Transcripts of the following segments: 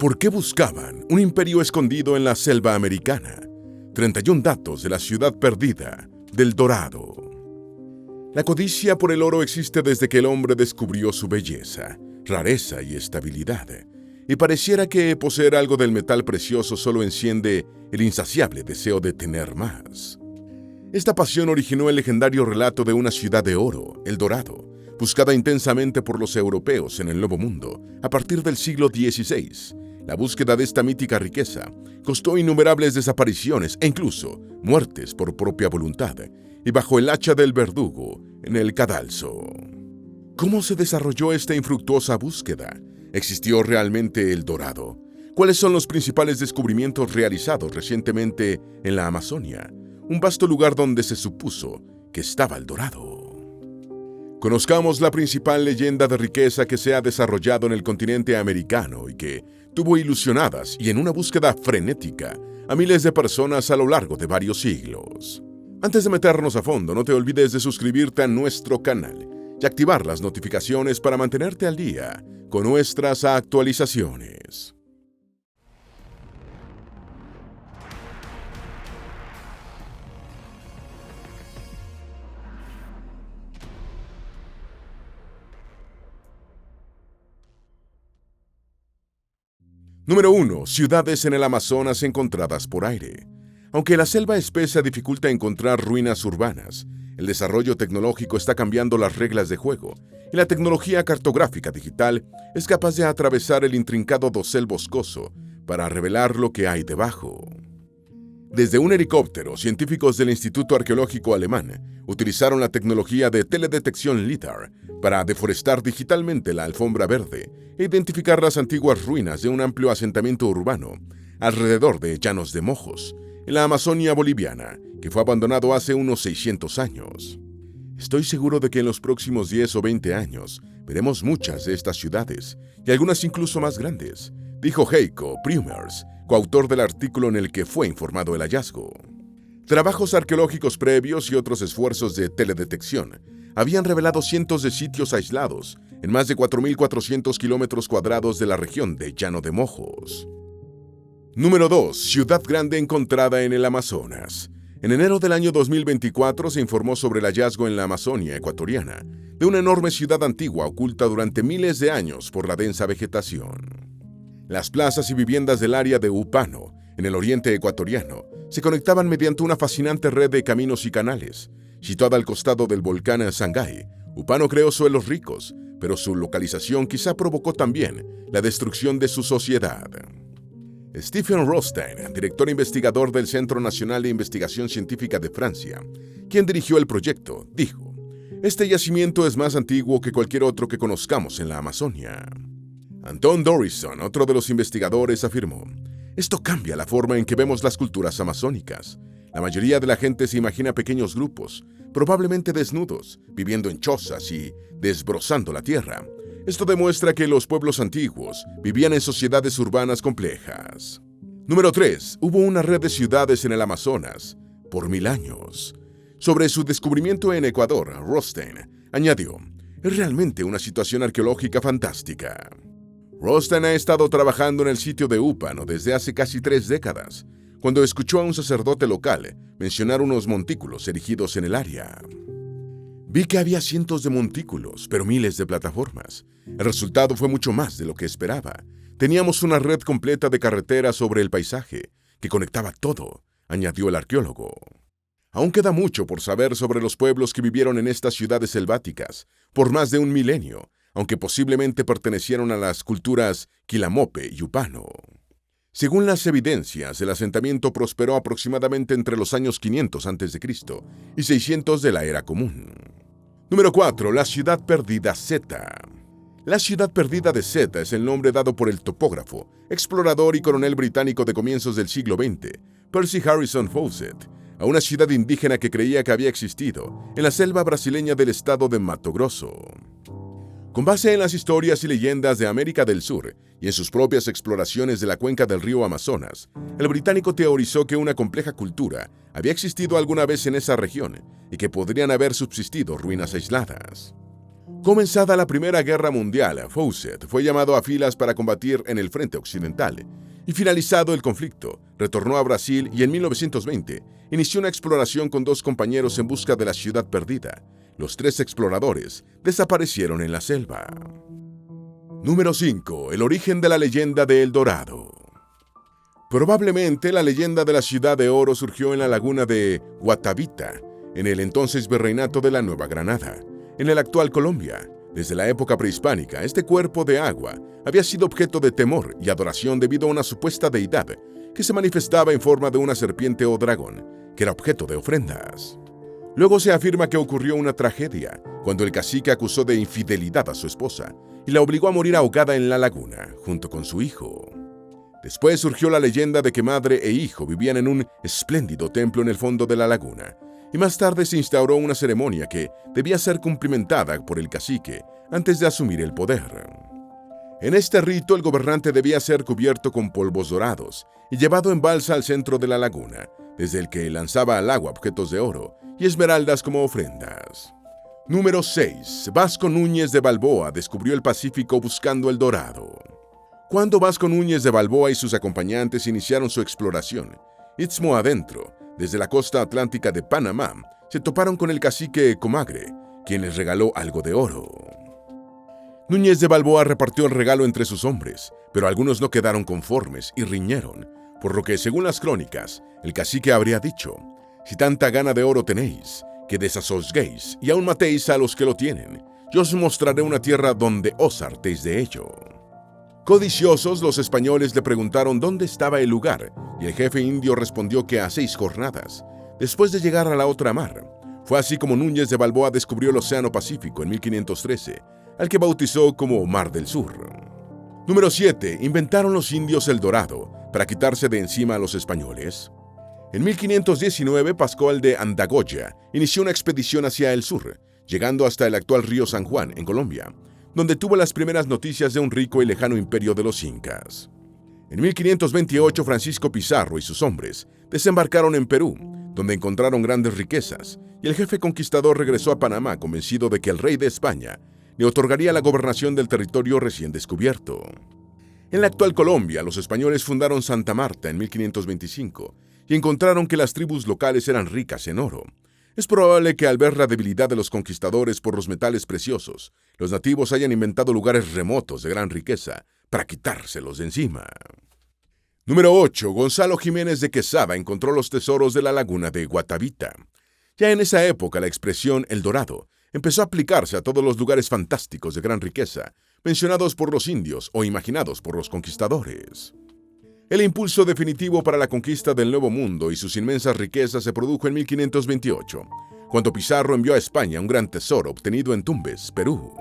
¿Por qué buscaban un imperio escondido en la selva americana? 31 datos de la ciudad perdida del Dorado. La codicia por el oro existe desde que el hombre descubrió su belleza, rareza y estabilidad, y pareciera que poseer algo del metal precioso solo enciende el insaciable deseo de tener más. Esta pasión originó el legendario relato de una ciudad de oro, El Dorado, buscada intensamente por los europeos en el Nuevo Mundo a partir del siglo XVI. La búsqueda de esta mítica riqueza costó innumerables desapariciones e incluso muertes por propia voluntad y bajo el hacha del verdugo en el cadalso. ¿Cómo se desarrolló esta infructuosa búsqueda? ¿Existió realmente El Dorado? ¿Cuáles son los principales descubrimientos realizados recientemente en la Amazonia, un vasto lugar donde se supuso que estaba El Dorado? Conozcamos la principal leyenda de riqueza que se ha desarrollado en el continente americano y que tuvo ilusionadas y en una búsqueda frenética a miles de personas a lo largo de varios siglos. Antes de meternos a fondo, no te olvides de suscribirte a nuestro canal y activar las notificaciones para mantenerte al día con nuestras actualizaciones. Número 1. Ciudades en el Amazonas encontradas por aire. Aunque la selva espesa dificulta encontrar ruinas urbanas, el desarrollo tecnológico está cambiando las reglas de juego y la tecnología cartográfica digital es capaz de atravesar el intrincado dosel boscoso para revelar lo que hay debajo. Desde un helicóptero, científicos del Instituto Arqueológico Alemán utilizaron la tecnología de teledetección LiDAR para deforestar digitalmente la alfombra verde e identificar las antiguas ruinas de un amplio asentamiento urbano alrededor de Llanos de Mojos, en la Amazonia boliviana, que fue abandonado hace unos 600 años. Estoy seguro de que en los próximos 10 o 20 años veremos muchas de estas ciudades, y algunas incluso más grandes, dijo Heiko Brumers, coautor del artículo en el que fue informado el hallazgo. Trabajos arqueológicos previos y otros esfuerzos de teledetección habían revelado cientos de sitios aislados en más de 4.400 kilómetros cuadrados de la región de Llano de Mojos. Número 2. Ciudad grande encontrada en el Amazonas. En enero del año 2024 se informó sobre el hallazgo en la Amazonia ecuatoriana de una enorme ciudad antigua oculta durante miles de años por la densa vegetación. Las plazas y viviendas del área de Upano, en el oriente ecuatoriano, se conectaban mediante una fascinante red de caminos y canales. Situada al costado del volcán Sangay, Upano creó suelos ricos, pero su localización quizá provocó también la destrucción de su sociedad. Stephen Rothstein, director investigador del Centro Nacional de Investigación Científica de Francia, quien dirigió el proyecto, dijo: "Este yacimiento es más antiguo que cualquier otro que conozcamos en la Amazonia". Anton Dorison, otro de los investigadores, afirmó: "Esto cambia la forma en que vemos las culturas amazónicas. La mayoría de la gente se imagina pequeños grupos, probablemente desnudos, viviendo en chozas y desbrozando la tierra. Esto demuestra que los pueblos antiguos vivían en sociedades urbanas complejas". Número 3. Hubo una red de ciudades en el Amazonas por 1000 años. Sobre su descubrimiento en Ecuador, Rothstein añadió: "Es realmente una situación arqueológica fantástica". Rothstein ha estado trabajando en el sitio de Upano desde hace casi 3 décadas, cuando escuchó a un sacerdote local mencionar unos montículos erigidos en el área. "Vi que había cientos de montículos, pero miles de plataformas. El resultado fue mucho más de lo que esperaba. Teníamos una red completa de carreteras sobre el paisaje, que conectaba todo", añadió el arqueólogo. Aún queda mucho por saber sobre los pueblos que vivieron en estas ciudades selváticas por más de un milenio, aunque posiblemente pertenecieron a las culturas Quilamope y Upano. Según las evidencias, el asentamiento prosperó aproximadamente entre los años 500 a.C. y 600 de la Era Común. Número 4. La ciudad perdida Zeta. La ciudad perdida de Zeta es el nombre dado por el topógrafo, explorador y coronel británico de comienzos del siglo XX, Percy Harrison Fawcett, a una ciudad indígena que creía que había existido en la selva brasileña del estado de Mato Grosso. Con base en las historias y leyendas de América del Sur y en sus propias exploraciones de la cuenca del río Amazonas, el británico teorizó que una compleja cultura había existido alguna vez en esa región y que podrían haber subsistido ruinas aisladas. Comenzada la Primera Guerra Mundial, Fawcett fue llamado a filas para combatir en el frente occidental, y finalizado el conflicto, retornó a Brasil y en 1920 inició una exploración con 2 compañeros en busca de la ciudad perdida. Los 3 exploradores desaparecieron en la selva. Número 5. El origen de la leyenda de El Dorado. Probablemente la leyenda de la Ciudad de Oro surgió en la laguna de Guatavita, en el entonces virreinato de la Nueva Granada, en el actual Colombia. Desde la época prehispánica, este cuerpo de agua había sido objeto de temor y adoración debido a una supuesta deidad que se manifestaba en forma de una serpiente o dragón, que era objeto de ofrendas. Luego se afirma que ocurrió una tragedia, cuando el cacique acusó de infidelidad a su esposa y la obligó a morir ahogada en la laguna, junto con su hijo. Después surgió la leyenda de que madre e hijo vivían en un espléndido templo en el fondo de la laguna, y más tarde se instauró una ceremonia que debía ser cumplimentada por el cacique antes de asumir el poder. En este rito el gobernante debía ser cubierto con polvos dorados y llevado en balsa al centro de la laguna, desde el que lanzaba al agua objetos de oro y esmeraldas como ofrendas. Número 6. Vasco Núñez de Balboa descubrió el Pacífico buscando el dorado. Cuando Vasco Núñez de Balboa y sus acompañantes iniciaron su exploración, istmo adentro, desde la costa atlántica de Panamá, se toparon con el cacique Comagre, quien les regaló algo de oro. Núñez de Balboa repartió el regalo entre sus hombres, pero algunos no quedaron conformes y riñeron, por lo que, según las crónicas, el cacique habría dicho: «Si tanta gana de oro tenéis, que desasosguéis y aún matéis a los que lo tienen, yo os mostraré una tierra donde os hartéis de ello». Codiciosos, los españoles le preguntaron dónde estaba el lugar, y el jefe indio respondió que a 6 jornadas, después de llegar a la otra mar. Fue así como Núñez de Balboa descubrió el Océano Pacífico en 1513, al que bautizó como Mar del Sur. Número 7. ¿Inventaron los indios el dorado para quitarse de encima a los españoles? En 1519, Pascual de Andagoya inició una expedición hacia el sur, llegando hasta el actual río San Juan, en Colombia, donde tuvo las primeras noticias de un rico y lejano imperio de los incas. En 1528, Francisco Pizarro y sus hombres desembarcaron en Perú, donde encontraron grandes riquezas, y el jefe conquistador regresó a Panamá convencido de que el rey de España le otorgaría la gobernación del territorio recién descubierto. En la actual Colombia, los españoles fundaron Santa Marta en 1525 y encontraron que las tribus locales eran ricas en oro. Es probable que al ver la debilidad de los conquistadores por los metales preciosos, los nativos hayan inventado lugares remotos de gran riqueza para quitárselos de encima. Número 8. Gonzalo Jiménez de Quesada encontró los tesoros de la laguna de Guatavita. Ya en esa época la expresión El Dorado empezó a aplicarse a todos los lugares fantásticos de gran riqueza, mencionados por los indios o imaginados por los conquistadores. El impulso definitivo para la conquista del Nuevo Mundo y sus inmensas riquezas se produjo en 1528, cuando Pizarro envió a España un gran tesoro obtenido en Tumbes, Perú.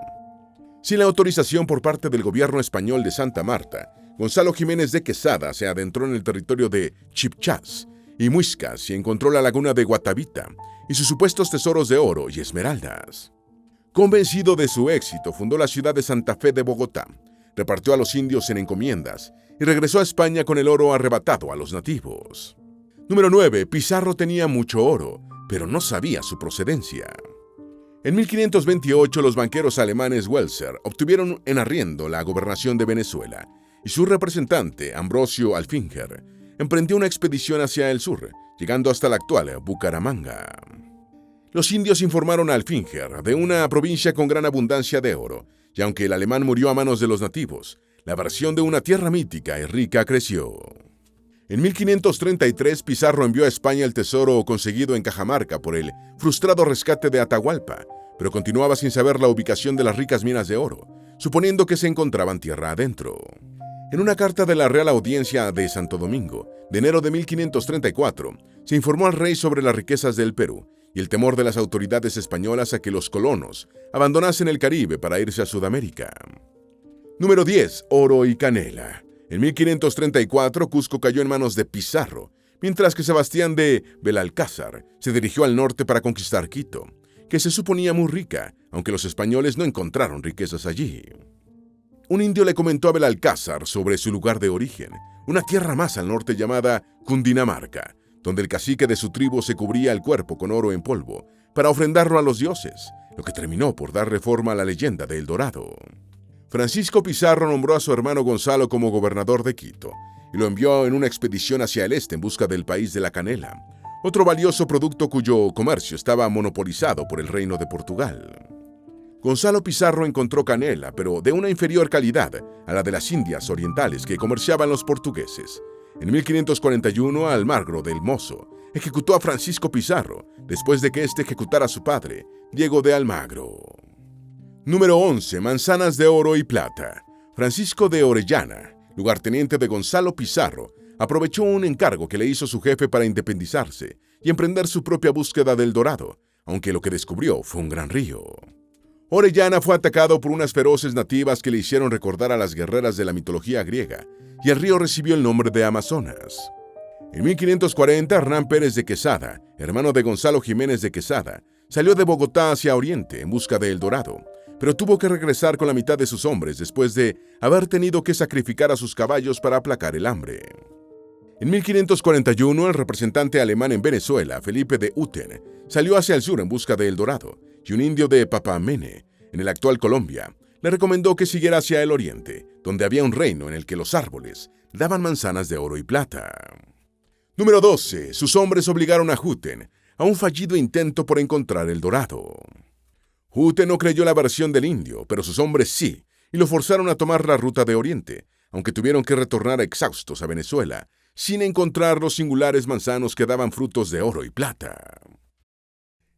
Sin la autorización por parte del gobierno español de Santa Marta, Gonzalo Jiménez de Quesada se adentró en el territorio de Chipchas y Muiscas y encontró la laguna de Guatavita y sus supuestos tesoros de oro y esmeraldas. Convencido de su éxito, fundó la ciudad de Santa Fe de Bogotá, repartió a los indios en encomiendas y regresó a España con el oro arrebatado a los nativos. Número 9. Pizarro tenía mucho oro, pero no sabía su procedencia. En 1528, los banqueros alemanes Welser obtuvieron en arriendo la gobernación de Venezuela, y su representante, Ambrosio Alfinger, emprendió una expedición hacia el sur, llegando hasta la actual Bucaramanga. Los indios informaron a Alfinger de una provincia con gran abundancia de oro, y aunque el alemán murió a manos de los nativos, la versión de una tierra mítica y rica creció. En 1533, Pizarro envió a España el tesoro conseguido en Cajamarca por el frustrado rescate de Atahualpa, pero continuaba sin saber la ubicación de las ricas minas de oro, suponiendo que se encontraban tierra adentro. En una carta de la Real Audiencia de Santo Domingo, de enero de 1534, se informó al rey sobre las riquezas del Perú y el temor de las autoridades españolas a que los colonos abandonasen el Caribe para irse a Sudamérica. Número 10. Oro y canela. En 1534, Cusco cayó en manos de Pizarro, mientras que Sebastián de Belalcázar se dirigió al norte para conquistar Quito, que se suponía muy rica, aunque los españoles no encontraron riquezas allí. Un indio le comentó a Belalcázar sobre su lugar de origen, una tierra más al norte llamada Cundinamarca, donde el cacique de su tribu se cubría el cuerpo con oro en polvo para ofrendarlo a los dioses, lo que terminó por darle forma a la leyenda de El Dorado. Francisco Pizarro nombró a su hermano Gonzalo como gobernador de Quito y lo envió en una expedición hacia el este en busca del país de la canela, otro valioso producto cuyo comercio estaba monopolizado por el reino de Portugal. Gonzalo Pizarro encontró canela, pero de una inferior calidad a la de las Indias orientales que comerciaban los portugueses. En 1541, Almagro del Mozo ejecutó a Francisco Pizarro después de que éste ejecutara a su padre, Diego de Almagro. Número 11. Manzanas de oro y plata. Francisco de Orellana, lugarteniente de Gonzalo Pizarro, aprovechó un encargo que le hizo su jefe para independizarse y emprender su propia búsqueda del Dorado, aunque lo que descubrió fue un gran río. Orellana fue atacado por unas feroces nativas que le hicieron recordar a las guerreras de la mitología griega, y el río recibió el nombre de Amazonas. En 1540, Hernán Pérez de Quesada, hermano de Gonzalo Jiménez de Quesada, salió de Bogotá hacia Oriente en busca de El Dorado, pero tuvo que regresar con la mitad de sus hombres después de haber tenido que sacrificar a sus caballos para aplacar el hambre. En 1541, el representante alemán en Venezuela, Felipe de Uten, salió hacia el sur en busca de El Dorado, y un indio de Papamene, en el actual Colombia, le recomendó que siguiera hacia el oriente, donde había un reino en el que los árboles daban manzanas de oro y plata. Número 12. Sus hombres obligaron a Hutten a un fallido intento por encontrar El Dorado. Hutten no creyó la versión del indio, pero sus hombres sí, y lo forzaron a tomar la ruta de oriente, aunque tuvieron que retornar exhaustos a Venezuela, sin encontrar los singulares manzanos que daban frutos de oro y plata.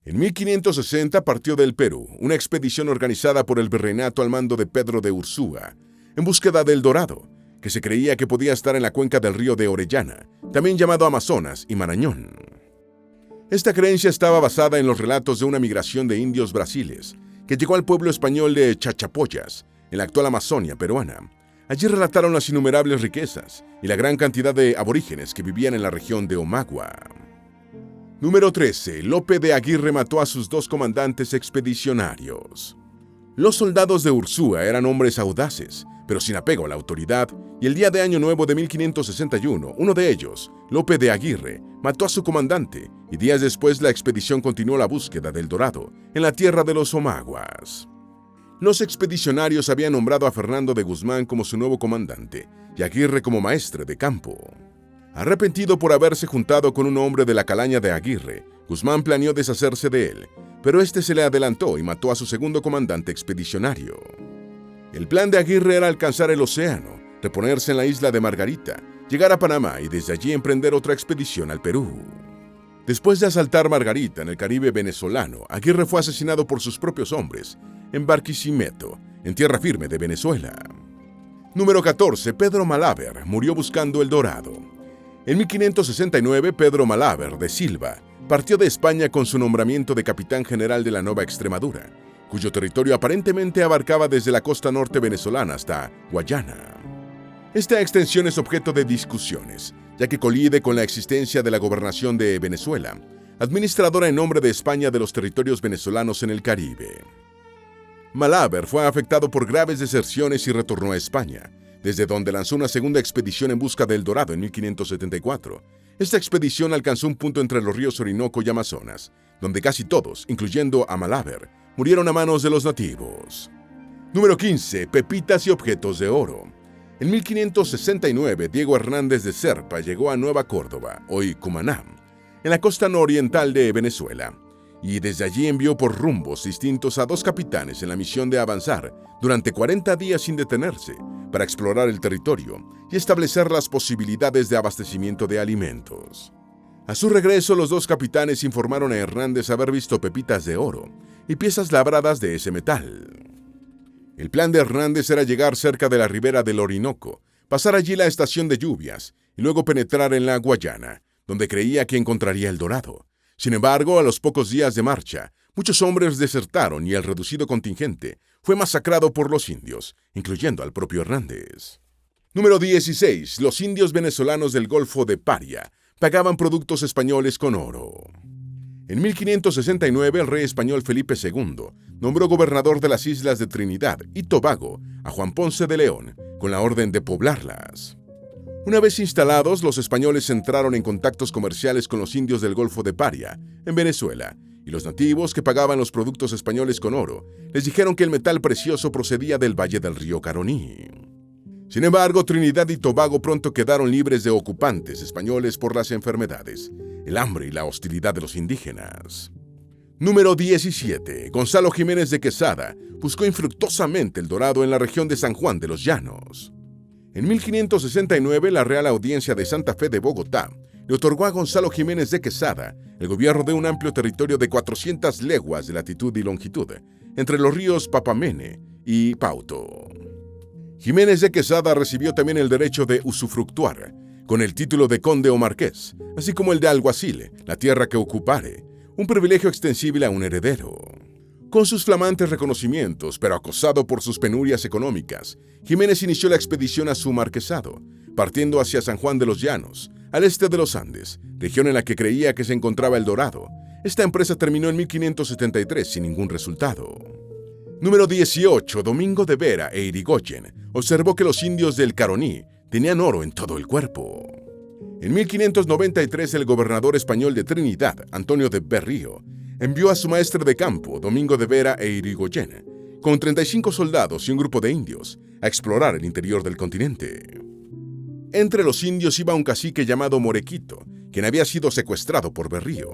En 1560 partió del Perú una expedición organizada por el virreinato al mando de Pedro de Ursúa, en búsqueda del Dorado, que se creía que podía estar en la cuenca del río de Orellana, también llamado Amazonas y Marañón. Esta creencia estaba basada en los relatos de una migración de indios brasiles que llegó al pueblo español de Chachapoyas, en la actual Amazonia peruana. Allí relataron las innumerables riquezas y la gran cantidad de aborígenes que vivían en la región de Omagua. Número 13. Lope de Aguirre mató a sus dos comandantes expedicionarios. Los soldados de Ursúa eran hombres audaces, pero sin apego a la autoridad, y el día de Año Nuevo de 1561, uno de ellos, Lope de Aguirre, mató a su comandante, y días después la expedición continuó la búsqueda del Dorado en la tierra de los Omaguas. Los expedicionarios habían nombrado a Fernando de Guzmán como su nuevo comandante, y Aguirre como maestre de campo. Arrepentido por haberse juntado con un hombre de la calaña de Aguirre, Guzmán planeó deshacerse de él, pero este se le adelantó y mató a su segundo comandante expedicionario. El plan de Aguirre era alcanzar el océano, reponerse en la isla de Margarita, llegar a Panamá y desde allí emprender otra expedición al Perú. Después de asaltar Margarita en el Caribe venezolano, Aguirre fue asesinado por sus propios hombres en Barquisimeto, en tierra firme de Venezuela. Número 14. Pedro Malaver murió buscando el Dorado. En 1569, Pedro Malaver de Silva partió de España con su nombramiento de capitán general de la Nueva Extremadura, cuyo territorio aparentemente abarcaba desde la costa norte venezolana hasta Guayana. Esta extensión es objeto de discusiones, ya que colide con la existencia de la gobernación de Venezuela, administradora en nombre de España de los territorios venezolanos en el Caribe. Malaver fue afectado por graves deserciones y retornó a España, desde donde lanzó una segunda expedición en busca del Dorado en 1574. Esta expedición alcanzó un punto entre los ríos Orinoco y Amazonas, donde casi todos, incluyendo a Malaver, murieron a manos de los nativos. Número 15. Pepitas y objetos de oro. En 1569, Diego Hernández de Serpa llegó a Nueva Córdoba, hoy Cumaná, en la costa nororiental de Venezuela, y desde allí envió por rumbos distintos a dos capitanes en la misión de avanzar durante 40 días sin detenerse para explorar el territorio y establecer las posibilidades de abastecimiento de alimentos. A su regreso, los dos capitanes informaron a Hernández haber visto pepitas de oro y piezas labradas de ese metal. El plan de Hernández era llegar cerca de la ribera del Orinoco, pasar allí la estación de lluvias y luego penetrar en la Guayana, donde creía que encontraría el Dorado. Sin embargo, a los pocos días de marcha, muchos hombres desertaron y el reducido contingente fue masacrado por los indios, incluyendo al propio Hernández. Número 16. Los indios venezolanos del Golfo de Paria pagaban productos españoles con oro. En 1569, el rey español Felipe II nombró gobernador de las islas de Trinidad y Tobago a Juan Ponce de León, con la orden de poblarlas. Una vez instalados, los españoles entraron en contactos comerciales con los indios del Golfo de Paria, en Venezuela, y los nativos que pagaban los productos españoles con oro les dijeron que el metal precioso procedía del valle del río Caroní. Sin embargo, Trinidad y Tobago pronto quedaron libres de ocupantes españoles por las enfermedades, el hambre y la hostilidad de los indígenas. Número 17. Gonzalo Jiménez de Quesada buscó infructuosamente el dorado en la región de San Juan de los Llanos. En 1569, la Real Audiencia de Santa Fe de Bogotá le otorgó a Gonzalo Jiménez de Quesada el gobierno de un amplio territorio de 400 leguas de latitud y longitud, entre los ríos Papamene y Pauto. Jiménez de Quesada recibió también el derecho de usufructuar, con el título de conde o marqués, así como el de alguacil, la tierra que ocupare, un privilegio extensible a un heredero. Con sus flamantes reconocimientos, pero acosado por sus penurias económicas, Jiménez inició la expedición a su marquesado, partiendo hacia San Juan de los Llanos, al este de los Andes, región en la que creía que se encontraba el dorado. Esta empresa terminó en 1573 sin ningún resultado. Número 18. Domingo de Vera e Irigoyen observó que los indios del Caroní tenían oro en todo el cuerpo. En 1593, el gobernador español de Trinidad, Antonio de Berrío, envió a su maestre de campo, Domingo de Vera e Irigoyen, con 35 soldados y un grupo de indios, a explorar el interior del continente. Entre los indios iba un cacique llamado Morequito, quien había sido secuestrado por Berrío,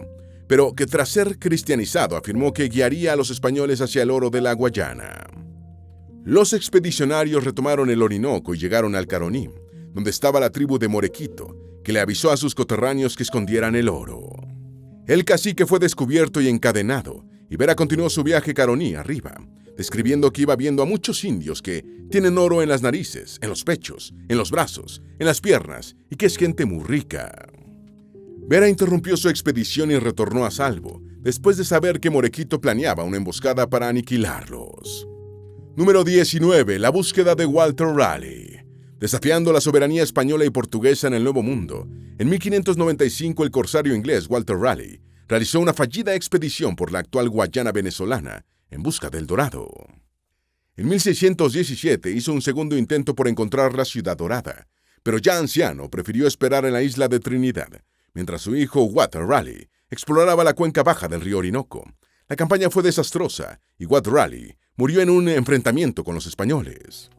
pero que tras ser cristianizado afirmó que guiaría a los españoles hacia el oro de la Guayana. Los expedicionarios retomaron el Orinoco y llegaron al Caroní, donde estaba la tribu de Morequito, que le avisó a sus coterráneos que escondieran el oro. El cacique fue descubierto y encadenado, y Vera continuó su viaje Caroní arriba, describiendo que iba viendo a muchos indios que tienen oro en las narices, en los pechos, en los brazos, en las piernas, y que es gente muy rica. Vera interrumpió su expedición y retornó a salvo, después de saber que Morequito planeaba una emboscada para aniquilarlos. Número 19. La búsqueda de Walter Raleigh. Desafiando la soberanía española y portuguesa en el Nuevo Mundo, en 1595 el corsario inglés Walter Raleigh realizó una fallida expedición por la actual Guayana venezolana en busca del dorado. En 1617 hizo un segundo intento por encontrar la ciudad dorada, pero ya anciano prefirió esperar en la isla de Trinidad, mientras su hijo Walter Raleigh exploraba la cuenca baja del río Orinoco. La campaña fue desastrosa y Walter Raleigh murió en un enfrentamiento con los españoles.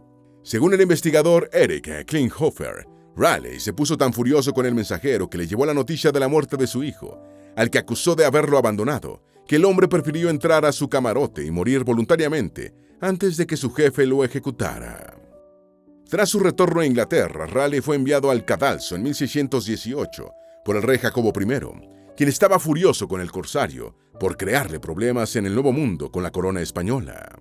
Según el investigador Eric Klinghoffer, Raleigh se puso tan furioso con el mensajero que le llevó la noticia de la muerte de su hijo, al que acusó de haberlo abandonado, que el hombre prefirió entrar a su camarote y morir voluntariamente antes de que su jefe lo ejecutara. Tras su retorno a Inglaterra, Raleigh fue enviado al Cadalso en 1618 por el rey Jacobo I, quien estaba furioso con el corsario por crearle problemas en el Nuevo Mundo con la corona española.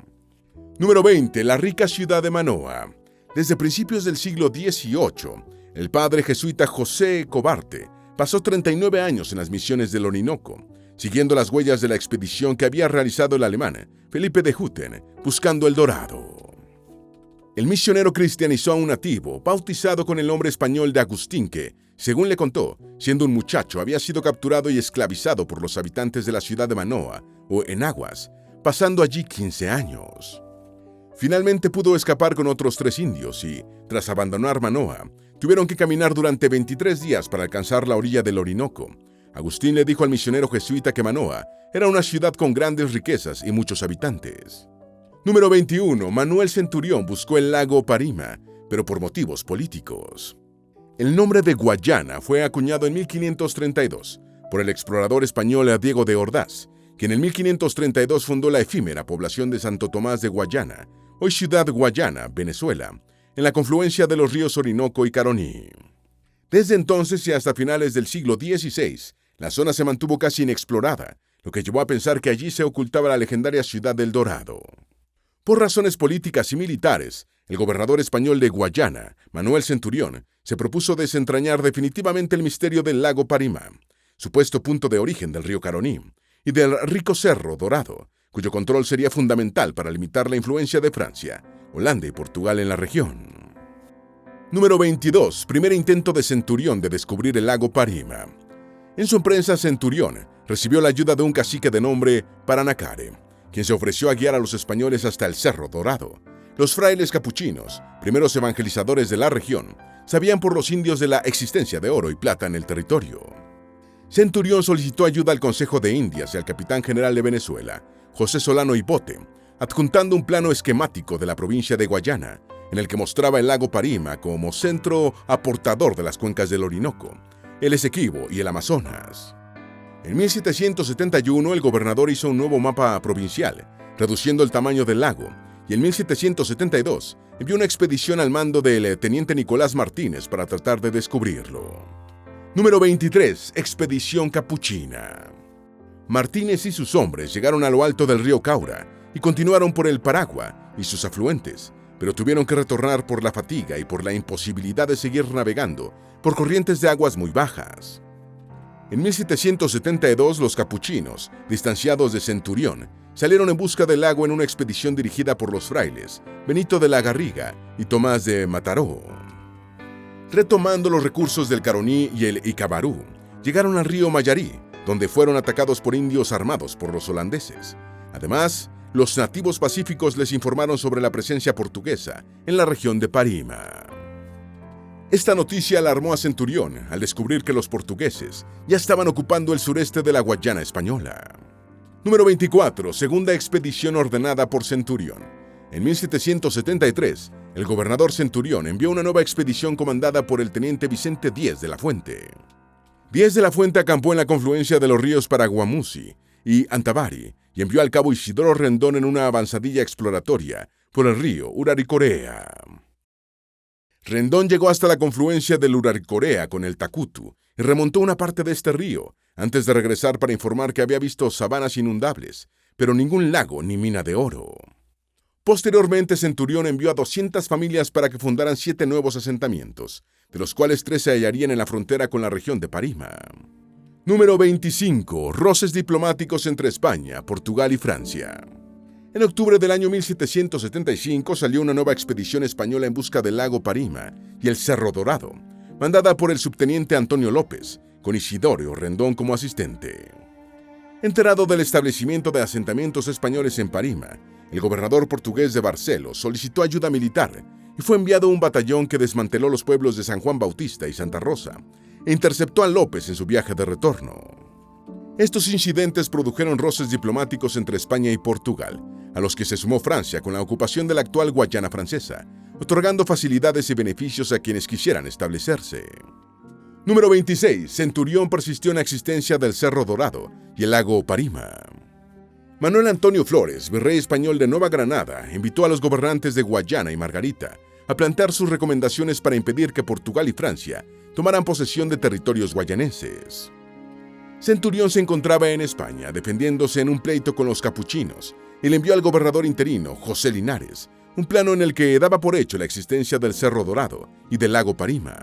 Número 20. La rica ciudad de Manoa. Desde principios del siglo XVIII, el padre jesuita José Cobarte pasó 39 años en las misiones del Orinoco, siguiendo las huellas de la expedición que había realizado el alemán Felipe de Hutten, buscando el dorado. El misionero cristianizó a un nativo, bautizado con el nombre español de Agustín, que, según le contó, siendo un muchacho, había sido capturado y esclavizado por los habitantes de la ciudad de Manoa, o Enaguas, pasando allí 15 años. Finalmente pudo escapar con otros 3 indios y, tras abandonar Manoa, tuvieron que caminar durante 23 días para alcanzar la orilla del Orinoco. Agustín le dijo al misionero jesuita que Manoa era una ciudad con grandes riquezas y muchos habitantes. Número 21. Manuel Centurión buscó el lago Parima, pero por motivos políticos. El nombre de Guayana fue acuñado en 1532 por el explorador español Diego de Ordaz, quien en 1532 fundó la efímera población de Santo Tomás de Guayana, hoy Ciudad Guayana, Venezuela, en la confluencia de los ríos Orinoco y Caroní. Desde entonces y hasta finales del siglo XVI, la zona se mantuvo casi inexplorada, lo que llevó a pensar que allí se ocultaba la legendaria ciudad del Dorado. Por razones políticas y militares, el gobernador español de Guayana, Manuel Centurión, se propuso desentrañar definitivamente el misterio del lago Parima, supuesto punto de origen del río Caroní, y del rico cerro Dorado, cuyo control sería fundamental para limitar la influencia de Francia, Holanda y Portugal en la región. Número 22. Primer intento de Centurión de descubrir el lago Parima. En su empresa, Centurión recibió la ayuda de un cacique de nombre Paranacare, quien se ofreció a guiar a los españoles hasta el Cerro Dorado. Los frailes capuchinos, primeros evangelizadores de la región, sabían por los indios de la existencia de oro y plata en el territorio. Centurión solicitó ayuda al Consejo de Indias y al capitán general de Venezuela, José Solano y Bote, adjuntando un plano esquemático de la provincia de Guayana, en el que mostraba el lago Parima como centro aportador de las cuencas del Orinoco, el Esequibo y el Amazonas. En 1771 el gobernador hizo un nuevo mapa provincial, reduciendo el tamaño del lago, y en 1772 envió una expedición al mando del teniente Nicolás Martínez para tratar de descubrirlo. Número 23. Expedición Capuchina. Martínez y sus hombres llegaron a lo alto del río Caura y continuaron por el Paragua y sus afluentes, pero tuvieron que retornar por la fatiga y por la imposibilidad de seguir navegando por corrientes de aguas muy bajas. En 1772 los capuchinos, distanciados de Centurión, salieron en busca del lago en una expedición dirigida por los frailes Benito de la Garriga y Tomás de Mataró. Retomando los recursos del Caroní y el Icabarú, llegaron al río Mayarí, donde fueron atacados por indios armados por los holandeses. Además, los nativos pacíficos les informaron sobre la presencia portuguesa en la región de Parima. Esta noticia alarmó a Centurión al descubrir que los portugueses ya estaban ocupando el sureste de la Guayana española. Número 24. Segunda expedición ordenada por Centurión. En 1773, el gobernador Centurión envió una nueva expedición comandada por el teniente Vicente Díez de la Fuente. Díez de la Fuente acampó en la confluencia de los ríos Paraguamusi y Antavari y envió al cabo Isidoro Rendón en una avanzadilla exploratoria por el río Uraricorea. Rendón llegó hasta la confluencia del Uraricorea con el Tacutu y remontó una parte de este río, antes de regresar para informar que había visto sabanas inundables, pero ningún lago ni mina de oro. Posteriormente, Centurión envió a 200 familias para que fundaran 7 nuevos asentamientos, de los cuales 3 se hallarían en la frontera con la región de Parima. Número 25. Roces diplomáticos entre España, Portugal y Francia. En octubre del año 1775 salió una nueva expedición española en busca del lago Parima y el Cerro Dorado, mandada por el subteniente Antonio López, con Isidoro Rendón como asistente. Enterado del establecimiento de asentamientos españoles en Parima, el gobernador portugués de Barcelos solicitó ayuda militar y fue enviado un batallón que desmanteló los pueblos de San Juan Bautista y Santa Rosa e interceptó a López en su viaje de retorno. Estos incidentes produjeron roces diplomáticos entre España y Portugal, a los que se sumó Francia con la ocupación de la actual Guayana francesa, otorgando facilidades y beneficios a quienes quisieran establecerse. Número 26. Centurión persistió en la existencia del Cerro Dorado y el lago Parima. Manuel Antonio Flores, virrey español de Nueva Granada, invitó a los gobernantes de Guayana y Margarita a plantear sus recomendaciones para impedir que Portugal y Francia tomaran posesión de territorios guayaneses. Centurión se encontraba en España, defendiéndose en un pleito con los capuchinos, y le envió al gobernador interino, José Linares, un plano en el que daba por hecho la existencia del Cerro Dorado y del lago Parima.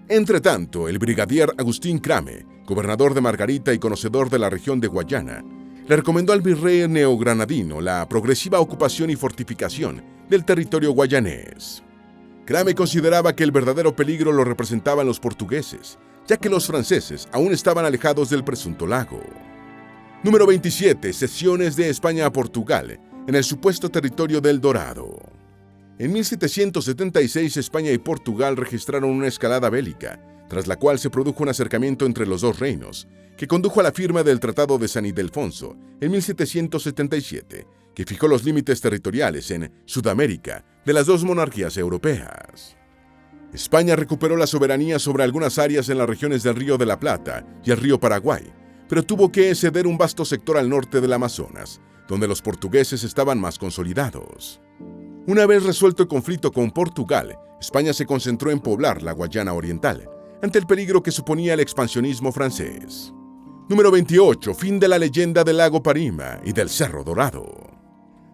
Entretanto, el brigadier Agustín Crame, gobernador de Margarita y conocedor de la región de Guayana, le recomendó al virrey neogranadino la progresiva ocupación y fortificación del territorio guayanés. Crame consideraba que el verdadero peligro lo representaban los portugueses, ya que los franceses aún estaban alejados del presunto lago. Número 27. Cesiones de España a Portugal en el supuesto territorio del Dorado. En 1776 España y Portugal registraron una escalada bélica, tras la cual se produjo un acercamiento entre los dos reinos, que condujo a la firma del Tratado de San Ildefonso en 1777, que fijó los límites territoriales en Sudamérica de las dos monarquías europeas. España recuperó la soberanía sobre algunas áreas en las regiones del Río de la Plata y el río Paraguay, pero tuvo que ceder un vasto sector al norte del Amazonas, donde los portugueses estaban más consolidados. Una vez resuelto el conflicto con Portugal, España se concentró en poblar la Guayana Oriental, ante el peligro que suponía el expansionismo francés. Número 28. Fin de la leyenda del lago Parima y del Cerro Dorado.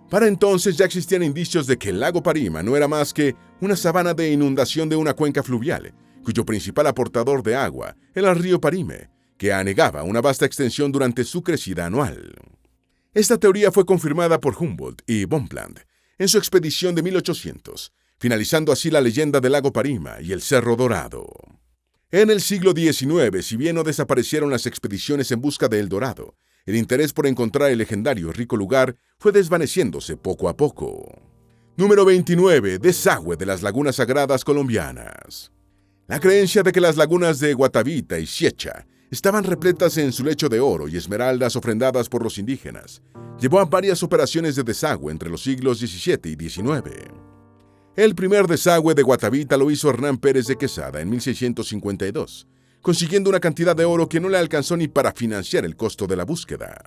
Para entonces ya existían indicios de que el lago Parima no era más que una sabana de inundación de una cuenca fluvial, cuyo principal aportador de agua era el río Parime, que anegaba una vasta extensión durante su crecida anual. Esta teoría fue confirmada por Humboldt y Bonpland en su expedición de 1800, finalizando así la leyenda del lago Parima y el Cerro Dorado. En el siglo XIX, si bien no desaparecieron las expediciones en busca de El Dorado, el interés por encontrar el legendario y rico lugar fue desvaneciéndose poco a poco. Número 29. Desagüe de las lagunas sagradas colombianas. La creencia de que las lagunas de Guatavita y Siecha estaban repletas en su lecho de oro y esmeraldas ofrendadas por los indígenas. Llevó a varias operaciones de desagüe entre los siglos XVII y XIX. El primer desagüe de Guatavita lo hizo Hernán Pérez de Quesada en 1652, consiguiendo una cantidad de oro que no le alcanzó ni para financiar el costo de la búsqueda.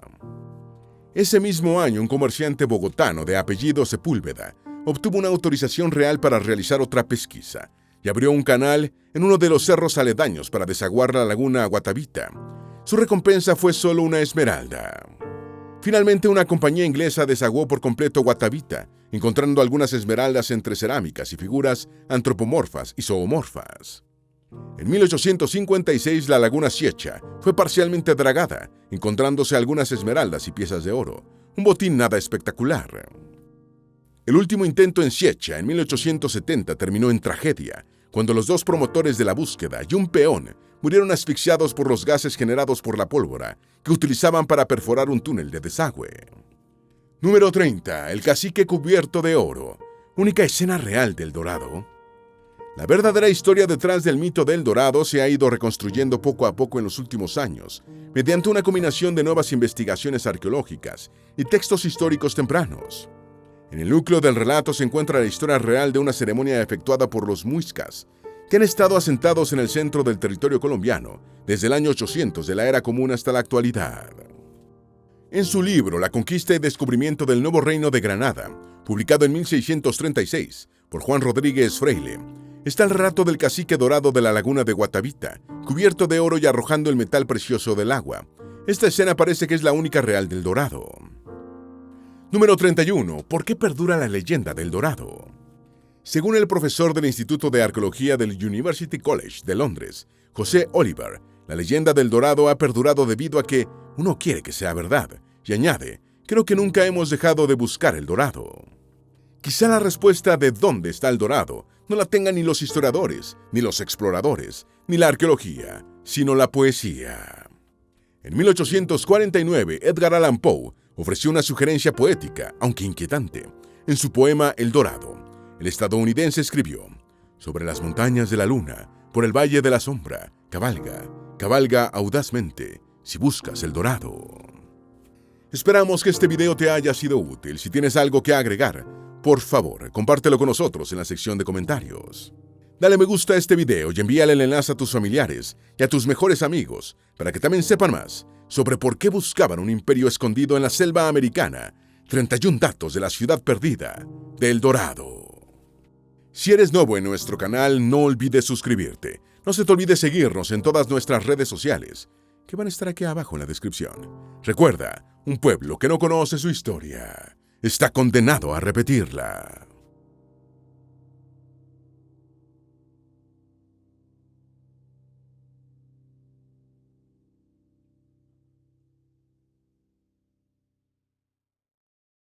Ese mismo año, un comerciante bogotano de apellido Sepúlveda obtuvo una autorización real para realizar otra pesquisa y abrió un canal en uno de los cerros aledaños para desaguar la laguna Guatavita. Su recompensa fue solo una esmeralda. Finalmente, una compañía inglesa desaguó por completo Guatavita, encontrando algunas esmeraldas entre cerámicas y figuras antropomorfas y zoomorfas. En 1856, la laguna Siecha fue parcialmente dragada, encontrándose algunas esmeraldas y piezas de oro, un botín nada espectacular. El último intento en Siecha, en 1870, terminó en tragedia, cuando los dos promotores de la búsqueda y un peón murieron asfixiados por los gases generados por la pólvora que utilizaban para perforar un túnel de desagüe. Número 30. El cacique cubierto de oro. Única escena real del Dorado. La verdadera historia detrás del mito del Dorado se ha ido reconstruyendo poco a poco en los últimos años, mediante una combinación de nuevas investigaciones arqueológicas y textos históricos tempranos. En el núcleo del relato se encuentra la historia real de una ceremonia efectuada por los muiscas, que han estado asentados en el centro del territorio colombiano desde el año 800 de la era común hasta la actualidad. En su libro La conquista y descubrimiento del nuevo reino de Granada, publicado en 1636 por Juan Rodríguez Freile, está el relato del cacique dorado de la laguna de Guatavita, cubierto de oro y arrojando el metal precioso del agua. Esta escena parece que es la única real del Dorado. Número 31. ¿Por qué perdura la leyenda del Dorado? Según el profesor del Instituto de Arqueología del University College de Londres, José Oliver, la leyenda del Dorado ha perdurado debido a que uno quiere que sea verdad, y añade, creo que nunca hemos dejado de buscar el Dorado. Quizá la respuesta de dónde está el Dorado no la tengan ni los historiadores, ni los exploradores, ni la arqueología, sino la poesía. En 1849, Edgar Allan Poe ofreció una sugerencia poética, aunque inquietante. En su poema El Dorado, el estadounidense escribió: sobre las montañas de la luna, por el valle de la sombra, cabalga, cabalga audazmente, si buscas el Dorado. Esperamos que este video te haya sido útil. Si tienes algo que agregar, por favor, compártelo con nosotros en la sección de comentarios. Dale me gusta a este video y envíale el enlace a tus familiares y a tus mejores amigos para que también sepan más sobre por qué buscaban un imperio escondido en la selva americana. 31 datos de la ciudad perdida del Dorado. Si eres nuevo en nuestro canal, no olvides suscribirte. No se te olvide seguirnos en todas nuestras redes sociales, que van a estar aquí abajo en la descripción. Recuerda, un pueblo que no conoce su historia está condenado a repetirla.